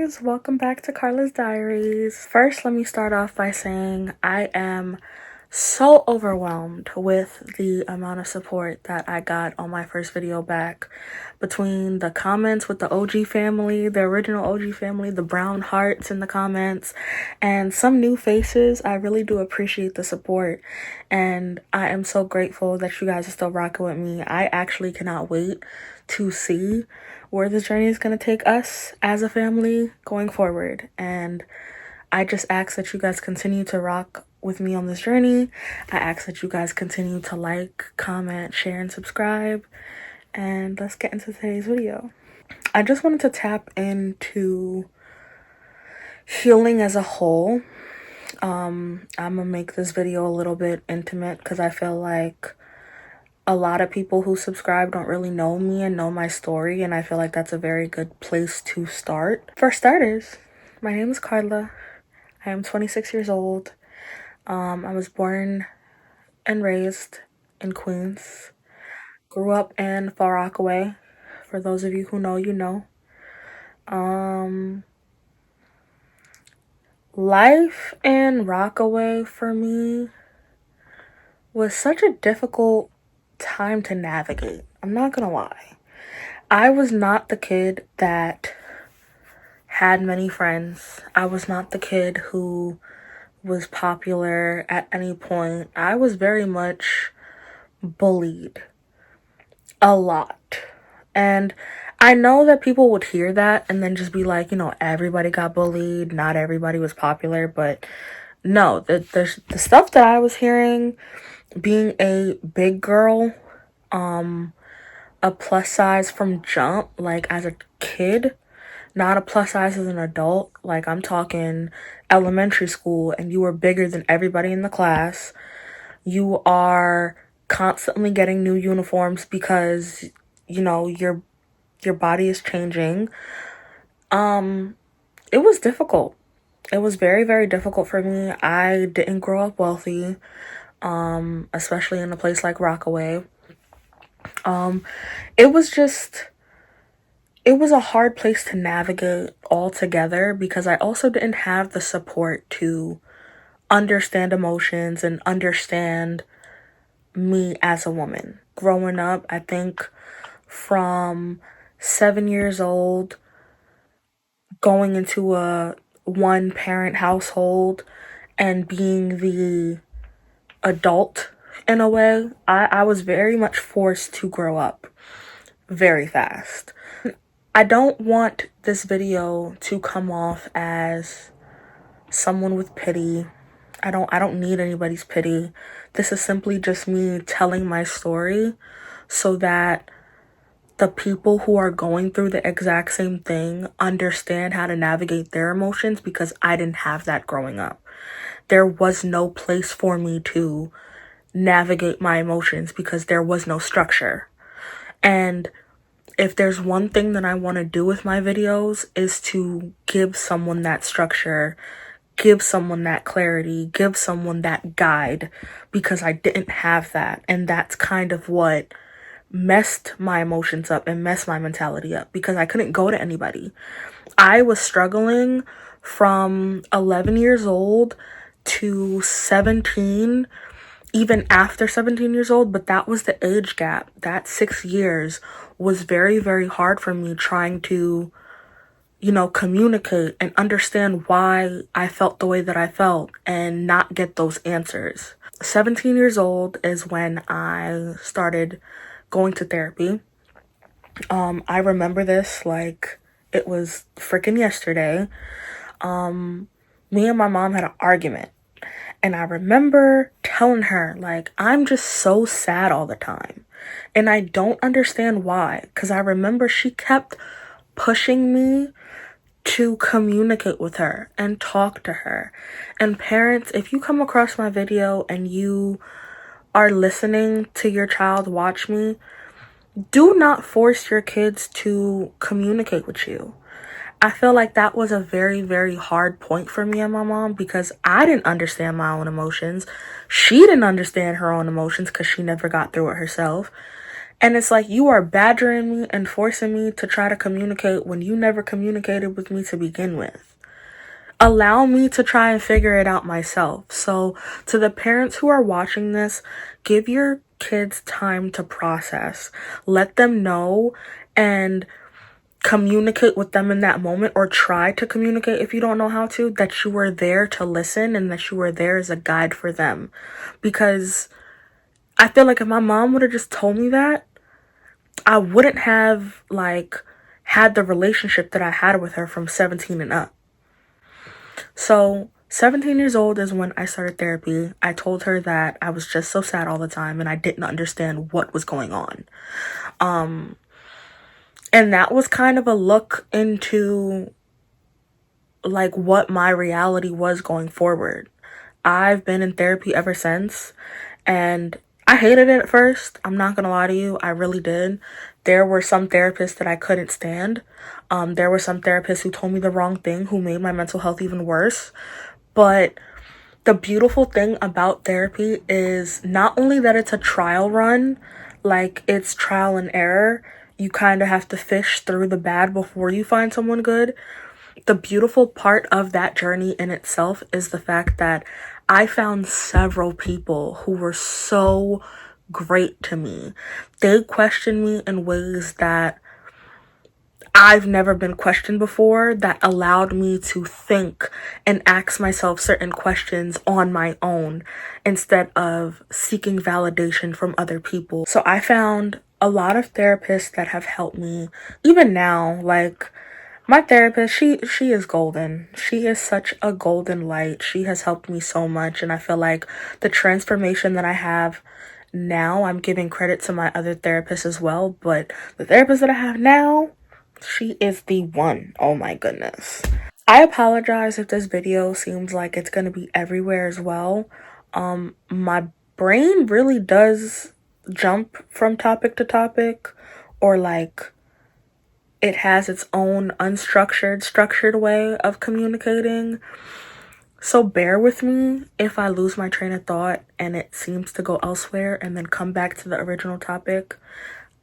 guys, welcome back to Carla's Diaries. First, let me start off by saying I am so overwhelmed with the amount of support that I got on my first video back, between the comments with the OG family, the original OG family, the brown hearts in the comments, and some new faces. I really do appreciate the support, and I am so grateful that you guys are still rocking with me. I actually cannot wait to see where this journey is going to take us as a family going forward. And I just ask that you guys continue to rock with me on this journey. I ask that you guys continue to like, comment, share, and subscribe. And let's get into today's video. I just wanted to tap into healing as a whole. I'm gonna make this video a little bit intimate because I feel like a lot of people who subscribe don't really know me and know my story, and I feel like that's a very good place to start. For starters, my name is Carla. I am 26 years old. I was born and raised in Queens. Grew up in Far Rockaway. For those of you who know, you know. Life in Rockaway for me was such a difficult time to navigate. I'm not gonna lie. I was not the kid that had many friends. I was not the kid who was popular at any point. I was very much bullied a lot. And I know that people would hear that and then just be like, everybody got bullied, not everybody was popular, but no, the stuff that I was hearing, being a big girl, a plus size from jump, like as a kid, not a plus size as an adult. Like I'm talking elementary school and you were bigger than everybody in the class. You are constantly getting new uniforms because, your body is changing. It was difficult. It was very, very difficult for me. I didn't grow up wealthy, especially in a place like Rockaway. It was a hard place to navigate altogether because I also didn't have the support to understand emotions and understand me as a woman. Growing up, I think from 7 years old, going into a one parent household and being the adult in a way, I was very much forced to grow up very fast. I don't want this video to come off as someone with pity. I don't need anybody's pity. This is simply just me telling my story so that the people who are going through the exact same thing understand how to navigate their emotions, because I didn't have that growing up. There was no place for me to navigate my emotions because there was no structure. And if there's one thing that I want to do with my videos is to give someone that structure, give someone that clarity, give someone that guide, because I didn't have that. And that's kind of what messed my emotions up and messed my mentality up, because I couldn't go to anybody. I was struggling from 11 years old to 17, even after 17 years old, but that was the age gap. That 6 years was very, very hard for me, trying to, communicate and understand why I felt the way that I felt and not get those answers. 17 years old is when I started going to therapy. I remember this like it was freaking yesterday. Me and my mom had an argument. And I remember telling her, like, I'm just so sad all the time. And I don't understand why. Because I remember she kept pushing me to communicate with her and talk to her. And parents, if you come across my video and you are listening to your child watch me, do not force your kids to communicate with you. I feel like that was a very, very hard point for me and my mom, because I didn't understand my own emotions. She didn't understand her own emotions because she never got through it herself. And it's like, you are badgering me and forcing me to try to communicate when you never communicated with me to begin with. Allow me to try and figure it out myself. So to the parents who are watching this, give your kids time to process. Let them know and communicate with them in that moment, or try to communicate if you don't know how to, that you were there to listen and that you were there as a guide for them. Because I feel like if my mom would have just told me that, I wouldn't have had the relationship that I had with her from 17 and up. So 17 years old is when I started therapy. I told her that I was just so sad all the time and I didn't understand what was going on. And that was kind of a look into what my reality was going forward. I've been in therapy ever since, and I hated it at first. I'm not gonna lie to you, I really did. There were some therapists that I couldn't stand. There were some therapists who told me the wrong thing, who made my mental health even worse. But the beautiful thing about therapy is not only that it's a trial run, it's trial and error. You kind of have to fish through the bad before you find someone good. The beautiful part of that journey in itself is the fact that I found several people who were so great to me. They questioned me in ways that I've never been questioned before, that allowed me to think and ask myself certain questions on my own instead of seeking validation from other people. So I found a lot of therapists that have helped me. Even now, my therapist, she is golden. She is such a golden light. She has helped me so much, and I feel like the transformation that I have now, I'm giving credit to my other therapists as well, but the therapist that I have now, she is the one. Oh my goodness. I apologize if this video seems like it's gonna be everywhere as well. My brain really does jump from topic to topic, or it has its own unstructured, structured way of communicating. So bear with me if I lose my train of thought and it seems to go elsewhere and then come back to the original topic.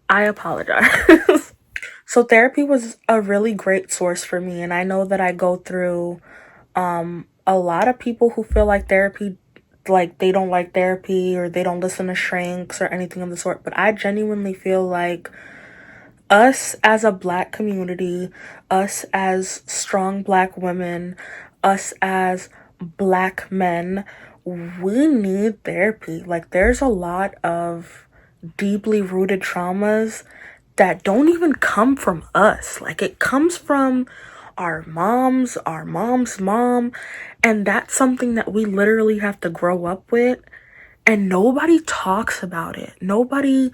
I apologize. So therapy was a really great source for me, and I know that I go through a lot of people who feel like therapy, they don't like therapy or they don't listen to shrinks or anything of the sort, but I genuinely feel like us as a Black community, us as strong Black women, us as Black men, we need therapy. There's a lot of deeply rooted traumas that don't even come from us. It comes from our mom's mom, and that's something that we literally have to grow up with, and nobody talks about it. Nobody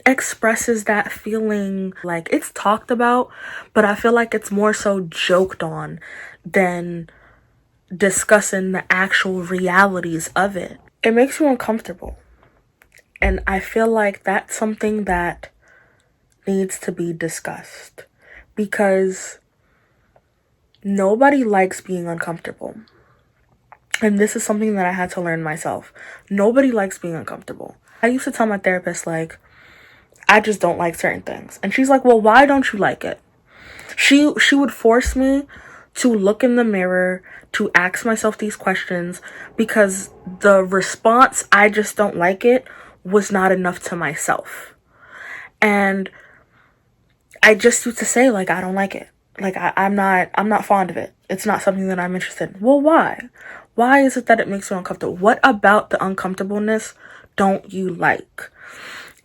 expresses that feeling. It's talked about, but I feel like it's more so joked on than discussing the actual realities of it. It makes you uncomfortable, and I feel like that's something that needs to be discussed, because nobody likes being uncomfortable. And this is something that I had to learn myself. Nobody likes being uncomfortable. I used to tell my therapist, I just don't like certain things. And she's like, well, why don't you like it? She would force me to look in the mirror, to ask myself these questions, because the response, I just don't like it, was not enough to myself. And I just used to say, I don't like it. I'm not fond of it. It's not something that I'm interested in. Well, why? Why is it that it makes you uncomfortable? What about the uncomfortableness don't you like?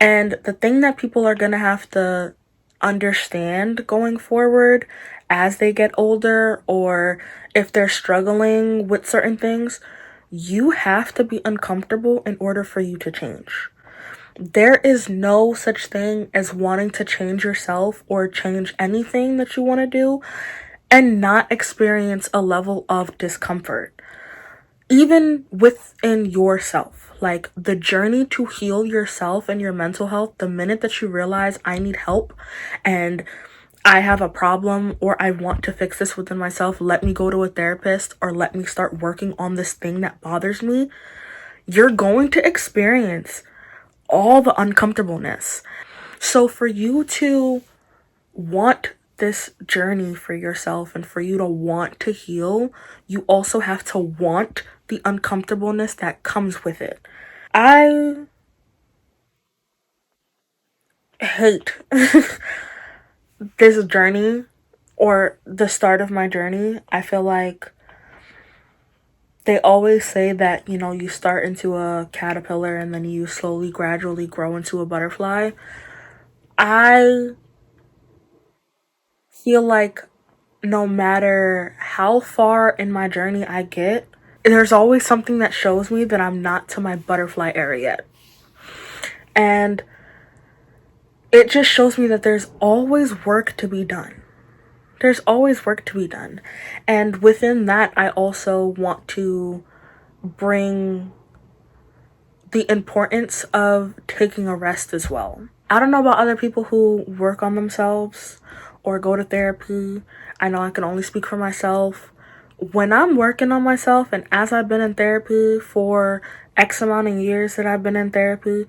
And the thing that people are going to have to understand going forward as they get older, or if they're struggling with certain things, you have to be uncomfortable in order for you to change. There is no such thing as wanting to change yourself or change anything that you want to do and not experience a level of discomfort, even within yourself. The journey to heal yourself and your mental health, the minute that you realize I need help and I have a problem, or I want to fix this within myself, let me go to a therapist, or let me start working on this thing that bothers me, you're going to experience all the uncomfortableness. So for you to want this journey for yourself and for you to want to heal, you also have to want the uncomfortableness that comes with it. I hate this journey or the start of my journey. I feel like they always say that, you start into a caterpillar and then you slowly, gradually grow into a butterfly. I feel like no matter how far in my journey I get, there's always something that shows me that I'm not to my butterfly area yet. And it just shows me that there's always work to be done. There's always work to be done. And within that, I also want to bring the importance of taking a rest as well. I don't know about other people who work on themselves or go to therapy. I know I can only speak for myself. When I'm working on myself, and as I've been in therapy for X amount of years that I've been in therapy,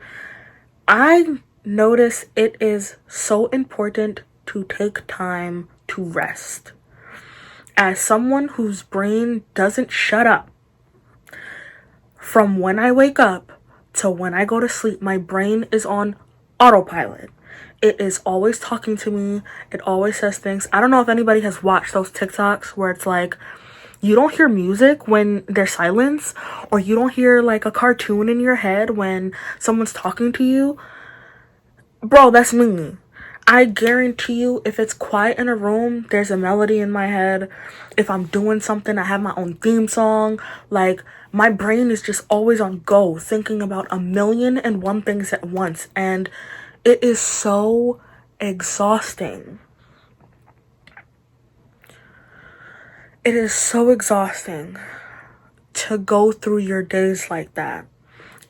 I notice it is so important to take time to rest. As someone whose brain doesn't shut up, from when I wake up to when I go to sleep, my brain is on autopilot. It is always talking to me. It always says things. I don't know if anybody has watched those TikToks where it's like, you don't hear music when there's silence, or you don't hear like a cartoon in your head when someone's talking to you. Bro, that's me. I guarantee you, if it's quiet in a room, there's a melody in my head. If I'm doing something, I have my own theme song. Like, my brain is just always on go, thinking about a million and one things at once. And it is so exhausting. It is so exhausting to go through your days like that.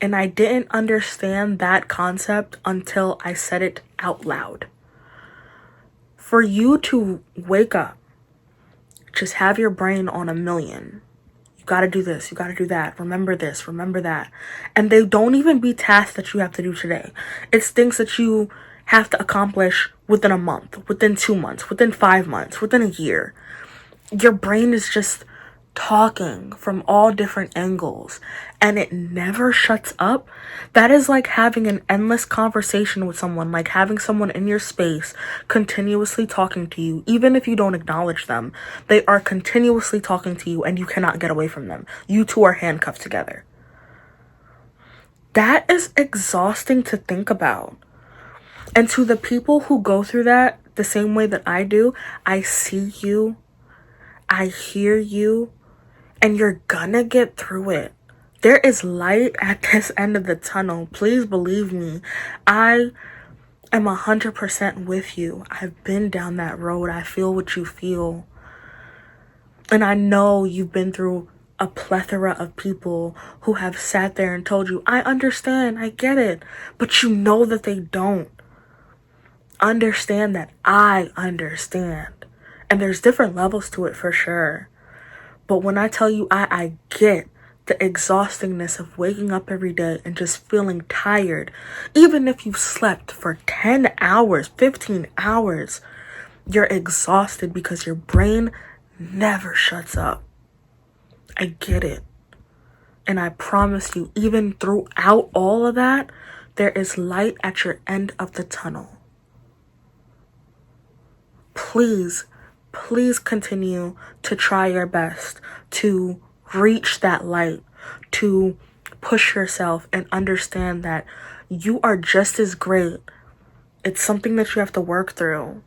And I didn't understand that concept until I said it out loud. For you to wake up, just have your brain on a million. You gotta do this, you gotta do that, remember this, remember that. And they don't even be tasks that you have to do today. It's things that you have to accomplish within a month, within 2 months, within 5 months, within a year. Your brain is just talking from all different angles and it never shuts up. That is like having an endless conversation with someone, like having someone in your space continuously talking to you. Even if you don't acknowledge them, they are continuously talking to you and you cannot get away from them. You two are handcuffed together. That is exhausting to think about. And to the people who go through that the same way that I do, I see you, I hear you, and you're gonna get through it. There is light at this end of the tunnel. Please believe me. I am 100% with you. I've been down that road. I feel what you feel. And I know you've been through a plethora of people who have sat there and told you, I understand, I get it. But you know that they don't understand that I understand. And there's different levels to it for sure. But when I tell you I get the exhaustingness of waking up every day and just feeling tired, even if you've slept for 10 hours, 15 hours, you're exhausted because your brain never shuts up. I get it. And I promise you, even throughout all of that, there is light at your end of the tunnel. Please continue to try your best to reach that light, to push yourself and understand that you are just as great. It's something that you have to work through.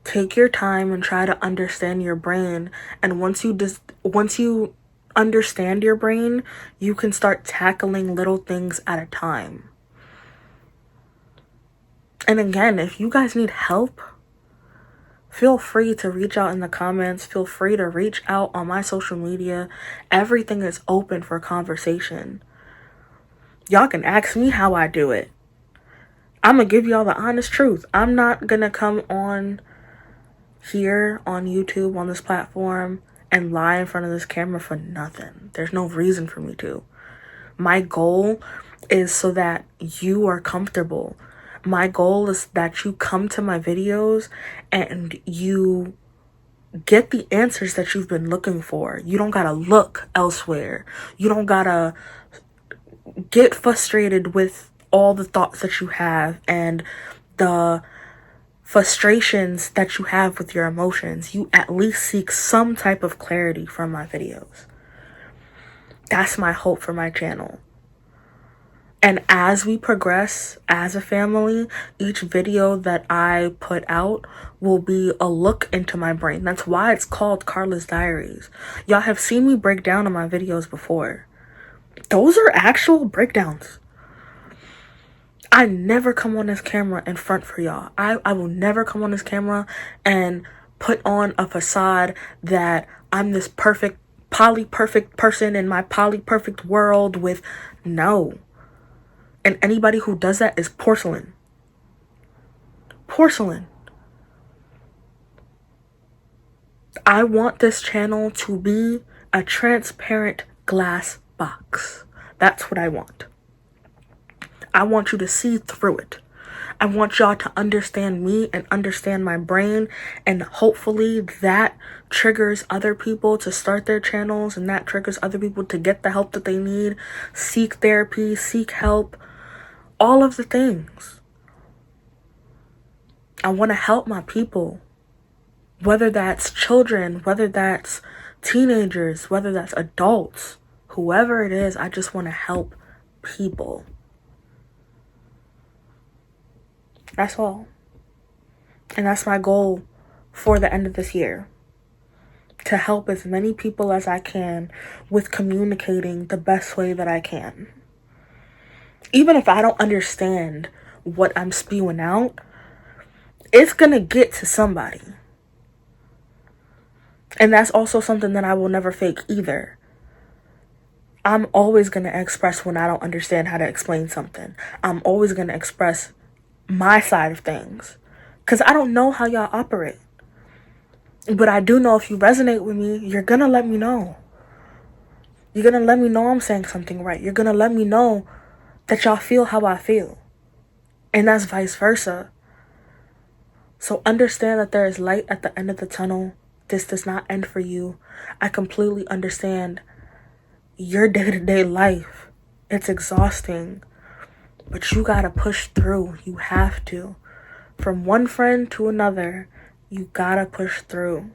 Take your time and try to understand your brain. And once you understand your brain, you can start tackling little things at a time. And again, if you guys need help, feel free to reach out in the comments. Feel free to reach out on my social media. Everything is open for conversation. Y'all can ask me how I do it. I'm going to give y'all the honest truth. I'm not going to come on here on YouTube, on this platform, and lie in front of this camera for nothing. There's no reason for me to. My goal is so that you are comfortable. My goal is that you come to my videos and you get the answers that you've been looking for. You don't gotta look elsewhere. You don't gotta get frustrated with all the thoughts that you have and the frustrations that you have with your emotions. You at least seek some type of clarity from my videos. That's my hope for my channel. And as we progress as a family, each video that I put out will be a look into my brain. That's why it's called Carla's Diaries. Y'all have seen me break down in my videos before. Those are actual breakdowns. I never come on this camera in front for y'all. I will never come on this camera and put on a facade that I'm this perfect, poly-perfect person in my poly-perfect world with no. And anybody who does that is porcelain. Porcelain. I want this channel to be a transparent glass box. That's what I want. I want you to see through it. I want y'all to understand me and understand my brain, and hopefully that triggers other people to start their channels, and that triggers other people to get the help that they need, seek therapy, seek help, all of the things. I want to help my people, whether that's children, whether that's teenagers, whether that's adults, whoever it is. I just want to help people. That's all. And that's my goal for the end of this year. To help as many people as I can with communicating the best way that I can. Even if I don't understand what I'm spewing out, it's gonna get to somebody. And that's also something that I will never fake either. I'm always gonna express when I don't understand how to explain something. I'm always gonna express my side of things, because I don't know how y'all operate. But I do know if you resonate with me, you're gonna let me know. You're gonna let me know I'm saying something right. You're gonna let me know that y'all feel how I feel. And that's vice versa. So understand that there is light at the end of the tunnel. This does not end for you. I completely understand your day-to-day life. It's exhausting. But you gotta push through. You have to. From one friend to another, you gotta push through.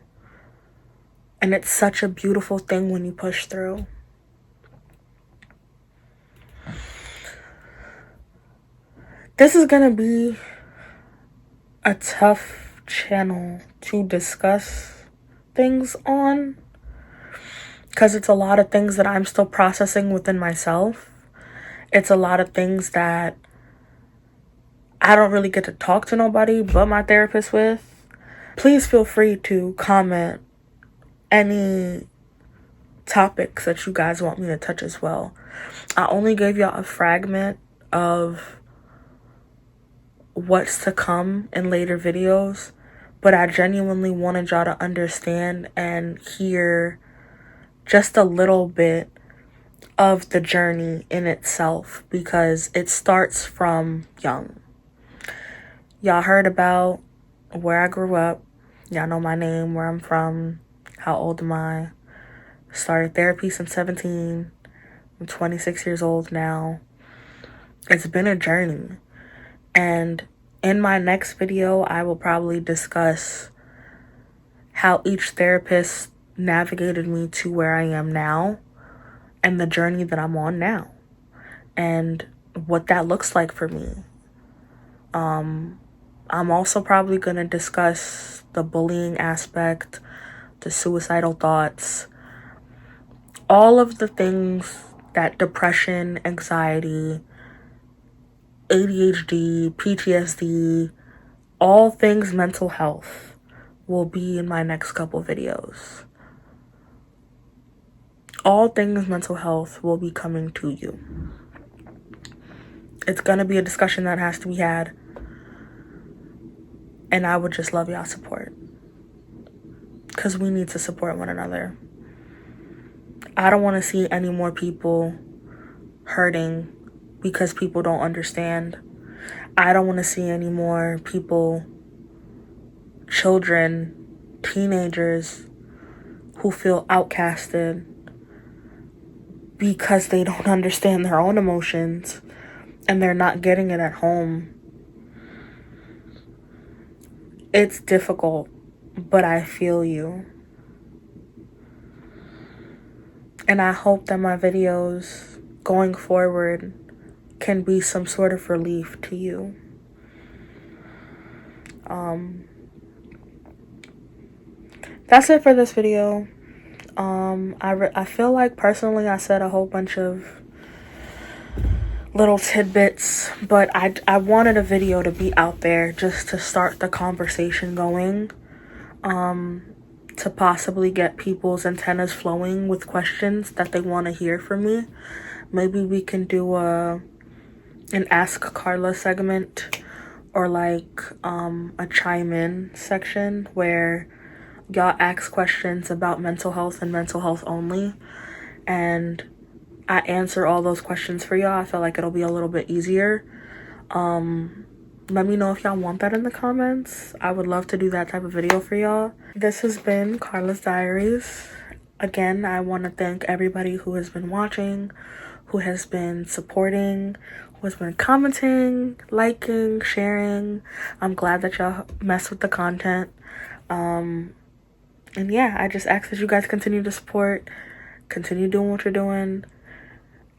And it's such a beautiful thing when you push through. This is gonna be a tough channel to discuss things on, because it's a lot of things that I'm still processing within myself. It's a lot of things that I don't really get to talk to nobody but my therapist with. Please feel free to comment any topics that you guys want me to touch as well. I only gave y'all a fragment of what's to come in later videos, but I genuinely wanted y'all to understand and hear just a little bit of the journey in itself, because it starts from young. Y'all heard about where I grew up. Y'all know my name, where I'm from, how old am I. Started therapy since 17. I'm 26 years old now. It's been a journey. And in my next video, I will probably discuss how each therapist navigated me to where I am now and the journey that I'm on now and what that looks like for me. I'm also probably going to discuss the bullying aspect, the suicidal thoughts, all of the things that depression, anxiety, ADHD, PTSD, all things mental health will be in my next couple videos. All things mental health will be coming to you. It's going to be a discussion that has to be had. And I would just love y'all's support, because we need to support one another. I don't want to see any more people hurting because people don't understand. I don't want to see any more people, children, teenagers who feel outcasted because they don't understand their own emotions and they're not getting it at home. It's difficult, but I feel you. And I hope that my videos going forward can be some sort of relief to you. That's it for this video. I feel like personally I said a whole bunch of little tidbits, but I wanted a video to be out there just to start the conversation going, to possibly get people's antennas flowing with questions that they want to hear from me. Maybe we can do an Ask Carla segment, or like a chime in section where y'all ask questions about mental health and mental health only, and I answer all those questions for y'all. I feel like it'll be a little bit easier. Let me know if y'all want that in the comments. I would love to do that type of video for y'all. This has been Carla's Diaries. Again, I want to thank everybody who has been watching, who has been supporting, who has been commenting, liking, sharing. I'm glad that y'all mess with the content. And yeah, I just ask that you guys continue to support, continue doing what you're doing,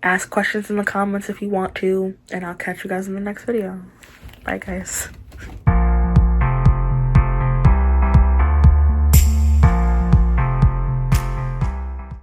ask questions in the comments if you want to, and I'll catch you guys in the next video. Bye, guys.